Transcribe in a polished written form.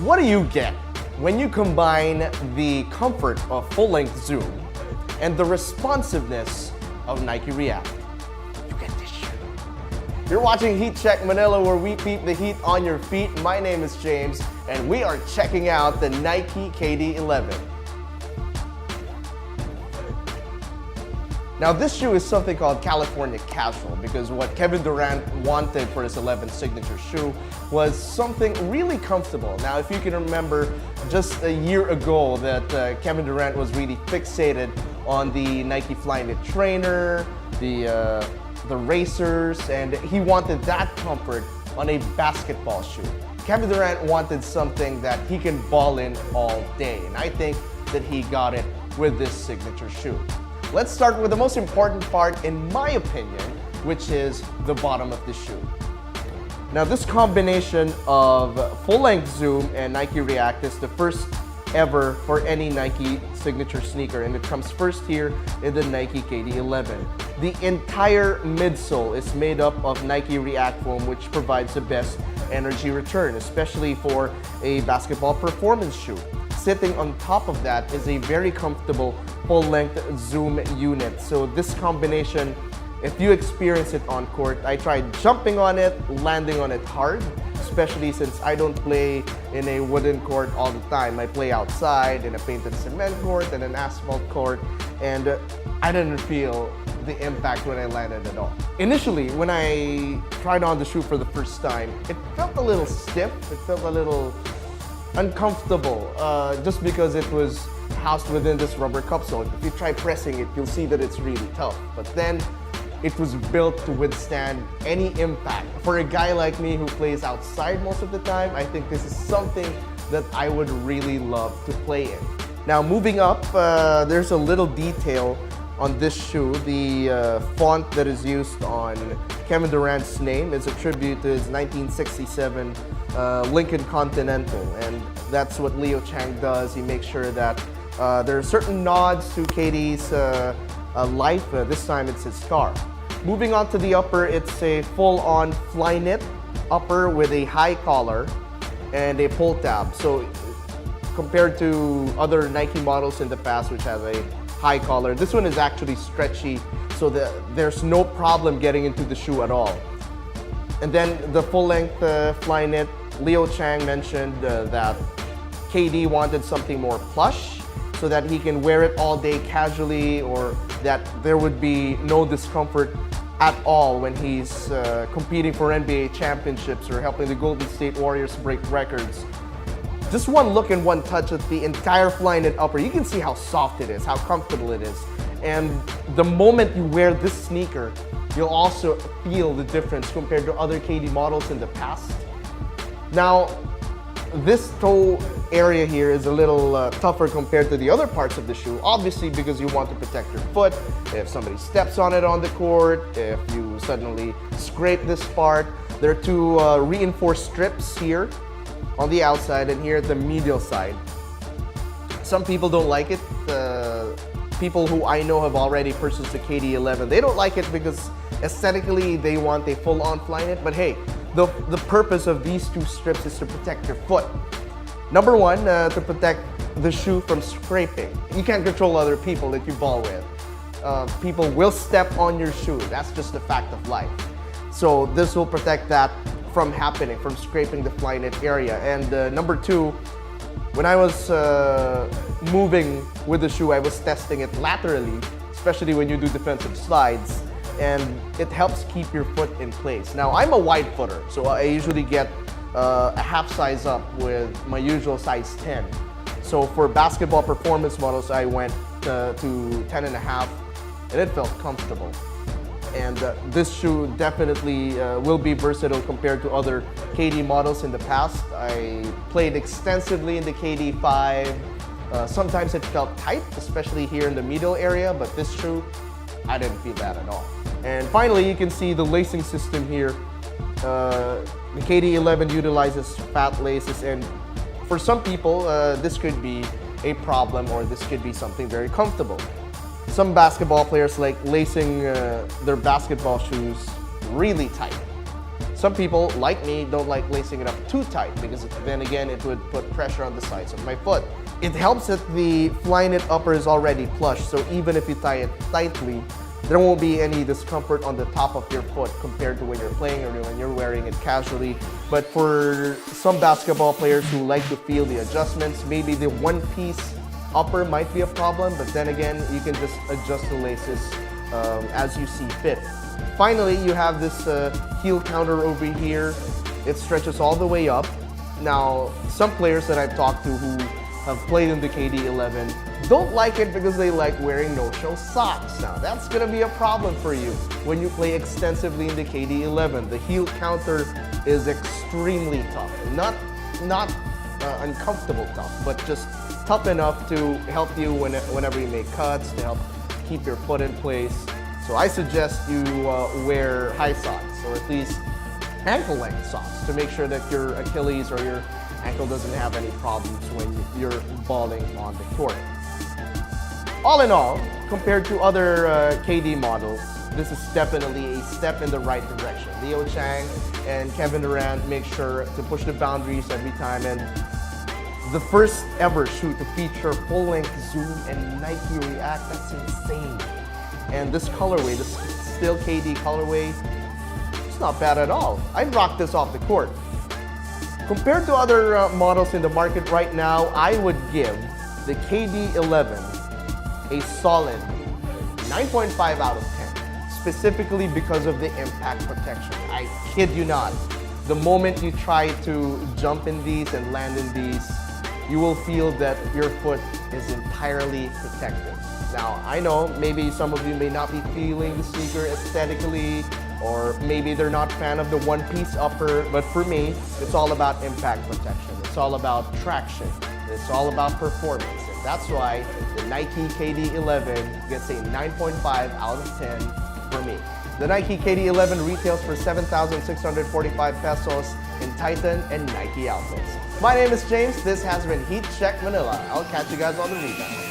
What do you get when you combine the comfort of full-length Zoom and the responsiveness of Nike React? You get this shoe. You're watching Heat Check Manila, where we keep the heat on your feet. My name is James, and we are checking out the Nike KD11. Now, this shoe is something called California Casual because what Kevin Durant wanted for his 11th signature shoe was something really comfortable. Now, if you can remember just a year ago that Kevin Durant was really fixated on the Nike Flyknit trainer, the racers, and he wanted that comfort on a basketball shoe. Kevin Durant wanted something that he can ball in all day, and I think that he got it with this signature shoe. Let's start with the most important part, in my opinion, which is the bottom of the shoe. Now, this combination of full-length Zoom and Nike React is the first ever for any Nike signature sneaker, and it comes first here in the Nike KD11. The entire midsole is made up of Nike React foam, which provides the best energy return, especially for a basketball performance shoe. Sitting on top of that is a very comfortable full-length Zoom unit. So this combination, if you experience it on court, I tried jumping on it, landing on it hard, especially since I don't play in a wooden court all the time. I play outside in a painted cement court and an asphalt court, and I didn't feel the impact when I landed at all. Initially, when I tried on the shoe for the first time, it felt a little stiff, it felt a little uncomfortable, just because it was housed within this rubber cupsole. If you try pressing it, you'll see that it's really tough. But then it was built to withstand any impact. For a guy like me who plays outside most of the time, I think this is something that I would really love to play in. Now, moving up, there's a little detail on this shoe. The font that is used on Kevin Durant's name is a tribute to his 1967 Lincoln Continental, and that's what Leo Chang does. He makes sure that there are certain nods to KD's life. This time it's his car. Moving on to the upper, it's a full-on Flyknit upper with a high collar and a pull tab. So compared to other Nike models in the past, which has a high collar, this one is actually stretchy, so that there's no problem getting into the shoe at all. And then the full-length Flyknit, Leo Chang mentioned that KD wanted something more plush so that he can wear it all day casually, or that there would be no discomfort at all when he's competing for NBA championships or helping the Golden State Warriors break records. Just one look and one touch at the entire Flyknit upper, you can see how soft it is, how comfortable it is. And the moment you wear this sneaker, you'll also feel the difference compared to other KD models in the past. Now, this toe area here is a little tougher compared to the other parts of the shoe, obviously because you want to protect your foot. If somebody steps on it on the court, if you suddenly scrape this part, there are two reinforced strips here on the outside and here at the medial side. Some people don't like it. People who I know have already purchased the KD11, they don't like it because aesthetically they want a full-on Flyknit, but hey, the purpose of these two strips is to protect your foot. Number one, to protect the shoe from scraping. You can't control other people that you ball with. People will step on your shoe. That's just a fact of life. So this will protect that from happening, from scraping the Flyknit area. And number two, when I was moving with the shoe, I was testing it laterally, especially when you do defensive slides, and it helps keep your foot in place. Now, I'm a wide footer, so I usually get a half size up with my usual size 10. So for basketball performance models, I went to 10.5, and it felt comfortable. And this shoe definitely will be versatile compared to other KD models in the past. I played extensively in the KD5. Sometimes it felt tight, especially here in the middle area, but this shoe, I didn't feel that at all. And finally, you can see the lacing system here. The KD11 utilizes fat laces, and for some people, this could be a problem, or this could be something very comfortable. Some basketball players like lacing their basketball shoes really tight. Some people, like me, don't like lacing it up too tight because then again, it would put pressure on the sides of my foot. It helps that the Flyknit upper is already plush, so even if you tie it tightly, there won't be any discomfort on the top of your foot compared to when you're playing or when you're wearing it casually. But for some basketball players who like to feel the adjustments, maybe the one-piece upper might be a problem, but then again, you can just adjust the laces as you see fit. Finally, you have this heel counter over here. It stretches all the way up. Now, some players that I've talked to who have played in the KD11 don't like it because they like wearing no-show socks. Now, that's gonna be a problem for you when you play extensively in the KD11. The heel counter is extremely tough. Not uncomfortable tough, but just tough enough to help you whenever you make cuts, to help keep your foot in place. So I suggest you wear high socks, or at least ankle-length socks, to make sure that your Achilles or your ankle doesn't have any problems when you're balling on the court. All in all, compared to other KD models, this is definitely a step in the right direction. Leo Chang and Kevin Durant make sure to push the boundaries every time, and the first ever shoe to feature full-length Zoom and Nike React, that's insane. And this colorway, this Still KD colorway, it's not bad at all. I'd rock this off the court. Compared to other models in the market right now, I would give the KD11 a solid 9.5 out of 10, specifically because of the impact protection. I kid you not. The moment you try to jump in these and land in these, you will feel that your foot is entirely protected. Now, I know maybe some of you may not be feeling the sneaker aesthetically, or maybe they're not a fan of the one-piece upper, but for me, it's all about impact protection. It's all about traction. It's all about performance. And that's why the Nike KD11 gets a 9.5 out of 10 for me. The Nike KD11 retails for 7,645 pesos in Titan and Nike outlets. My name is James. This has been Heat Check Manila. I'll catch you guys on the rebound.